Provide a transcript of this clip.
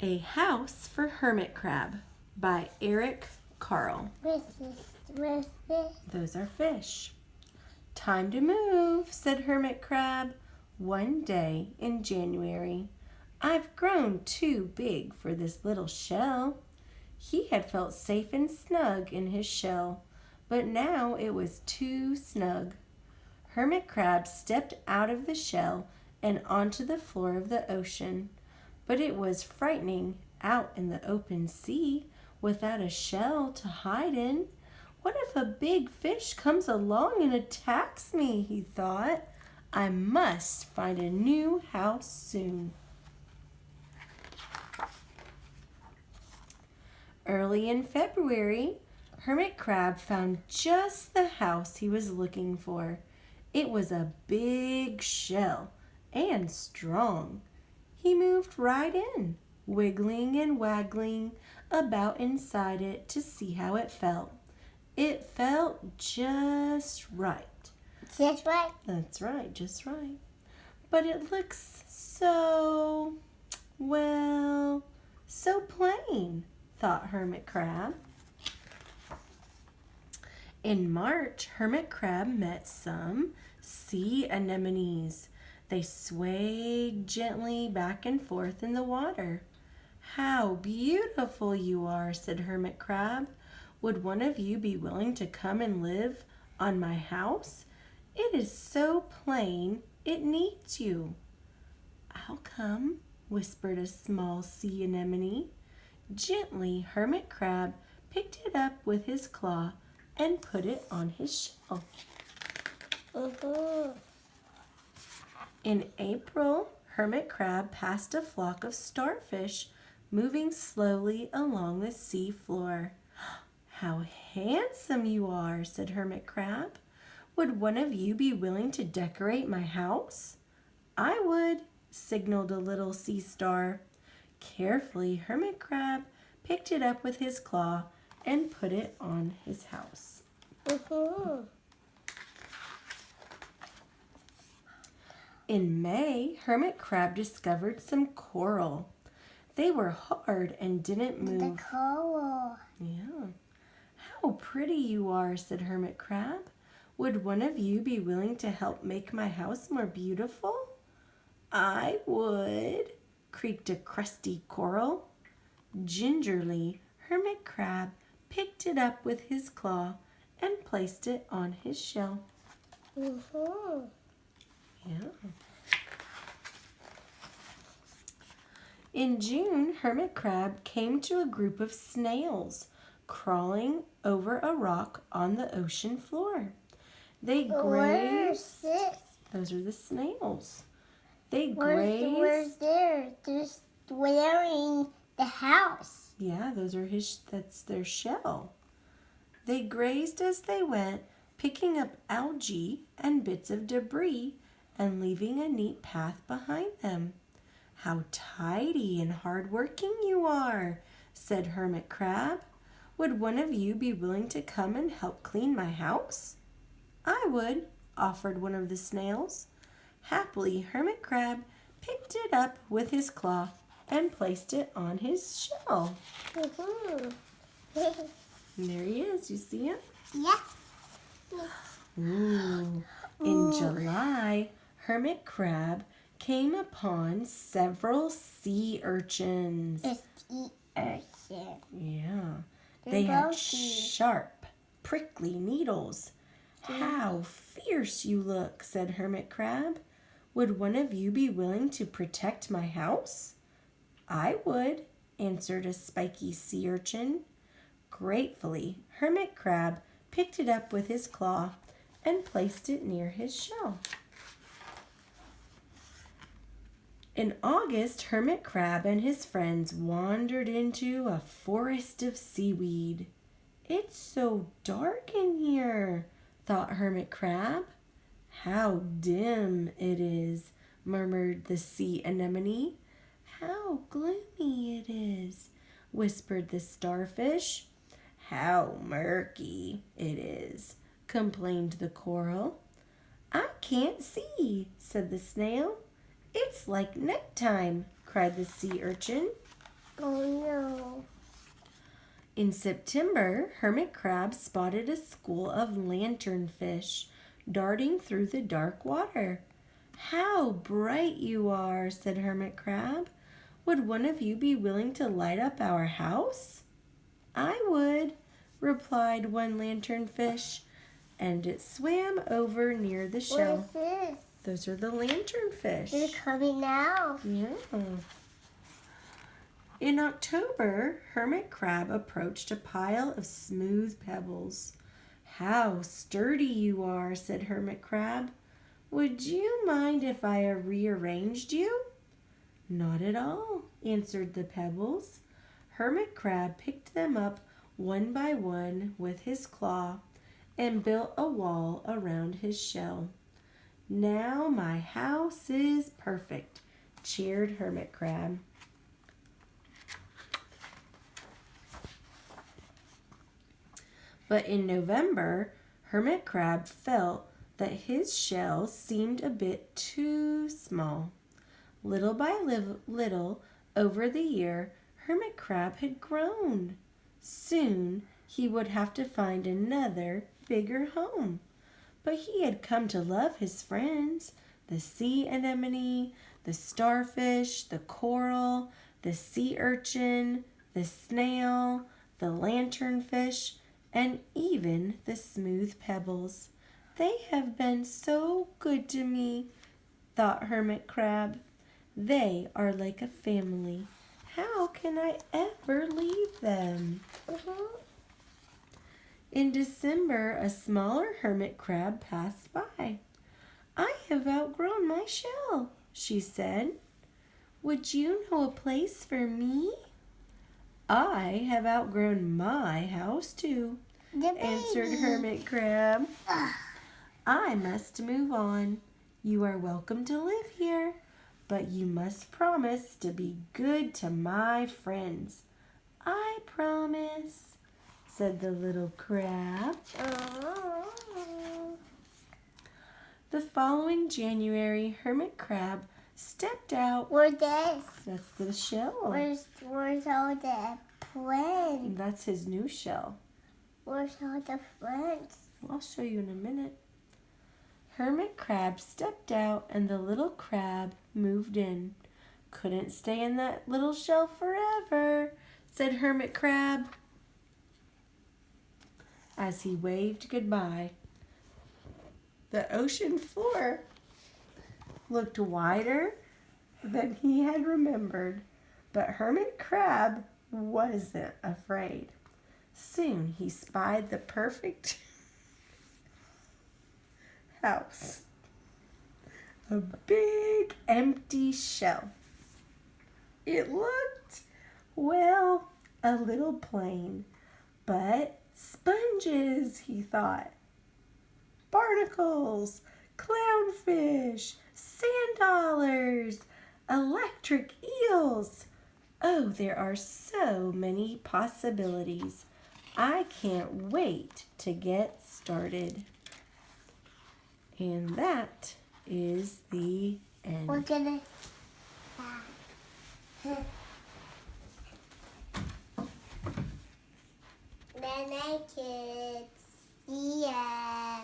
A House for Hermit Crab by Eric Carle. Those are fish. Time to move, said Hermit Crab one day in January. I've grown too big for this little shell. He had felt safe and snug in his shell, but now it was too snug. Hermit Crab stepped out of the shell and onto the floor of the ocean. But it was frightening out in the open sea without a shell to hide in. What if a big fish comes along and attacks me, he thought. I must find a new house soon. Early in February, Hermit Crab found just the house he was looking for. It was a big shell and strong. He moved right in, wiggling and waggling about inside it to see how it felt. It felt just right. Just right? That's right, just right. But it looks so, well, so plain, thought Hermit Crab. In March, Hermit Crab met some sea anemones. They swayed gently back and forth in the water. How beautiful you are, said Hermit Crab. Would one of you be willing to come and live on my house? It is so plain, it needs you. I'll come, whispered a small sea anemone. Gently, Hermit Crab picked it up with his claw and put it on his shell. In April, Hermit Crab passed a flock of starfish moving slowly along the sea floor. How handsome you are, said Hermit Crab. Would one of you be willing to decorate my house? I would, signaled a little sea star. Carefully, Hermit Crab picked it up with his claw and put it on his house. In May, Hermit Crab discovered some coral. They were hard and didn't move. The coral. Yeah. How pretty you are, said Hermit Crab. Would one of you be willing to help make my house more beautiful? I would, creaked a crusty coral. Gingerly, Hermit Crab picked it up with his claw and placed it on his shell. Yeah. In June, Hermit Crab came to a group of snails crawling over a rock on the ocean floor. They grazed. Those are the snails. They grazed. Where's there? Just wearing the house. Yeah, that's their shell. They grazed as they went, picking up algae and bits of debris and leaving a neat path behind them. How tidy and hard-working you are, said Hermit Crab. Would one of you be willing to come and help clean my house? I would, offered one of the snails. Happily, Hermit Crab picked it up with his claw and placed it on his shell. And there he is. You see him? Yeah. Ooh. In July, Hermit Crab came upon several sea urchins. It's the urchin. Yeah. They're They had bulky. sharp, prickly needles. How fierce you look, said Hermit Crab. Would one of you be willing to protect my house? I would, answered a spiky sea urchin. Gratefully, Hermit Crab picked it up with his claw and placed it near his shell. In August, Hermit Crab and his friends wandered into a forest of seaweed. It's so dark in here, thought Hermit Crab. How dim it is, murmured the sea anemone. How gloomy it is, whispered the starfish. How murky it is, complained the coral. I can't see, said the snail. It's like nighttime, cried the sea urchin. Oh no. In September, Hermit Crab spotted a school of lanternfish darting through the dark water. "How bright you are," said Hermit Crab. "Would one of you be willing to light up our house?" "I would," replied one lanternfish, and it swam over near the shell. What is this? Those are the lanternfish. They're coming now. Yeah. In October, Hermit Crab approached a pile of smooth pebbles. "How sturdy you are," said Hermit Crab. "Would you mind if I rearranged you?" "Not at all," answered the pebbles. Hermit Crab picked them up one by one with his claw and built a wall around his shell. "Now my house is perfect," cheered Hermit Crab. But in November, Hermit Crab felt that his shell seemed a bit too small. Little by little, over the year, Hermit Crab had grown. Soon he would have to find another, bigger home. But he had come to love his friends, the sea anemone, the starfish, the coral, the sea urchin, the snail, the lanternfish, and even the smooth pebbles. "They have been so good to me," thought Hermit Crab. "They are like a family. How can I ever leave them?" In December, a smaller hermit crab passed by. "I have outgrown my shell," she said. "Would you know a place for me?" "I have outgrown my house too," answered Hermit Crab. "I must move on. You are welcome to live here, but you must promise to be good to my friends." "I promise," said the little crab. The following January, Hermit Crab stepped out. Where's this? That's the shell. Where's all the friends? That's his new shell. Where's all the friends? I'll show you in a minute. Hermit Crab stepped out and the little crab moved in. "Couldn't stay in that little shell forever," said Hermit Crab as he waved goodbye. The ocean floor looked wider than he had remembered, but Hermit Crab wasn't afraid. Soon he spied the perfect house. A big empty shell. It looked, well, a little plain, but sponges, he thought. Barnacles, clownfish, sand dollars, electric eels. Oh, there are so many possibilities. I can't wait to get started. And that is the end. We're gonna. Good night, kids. See ya.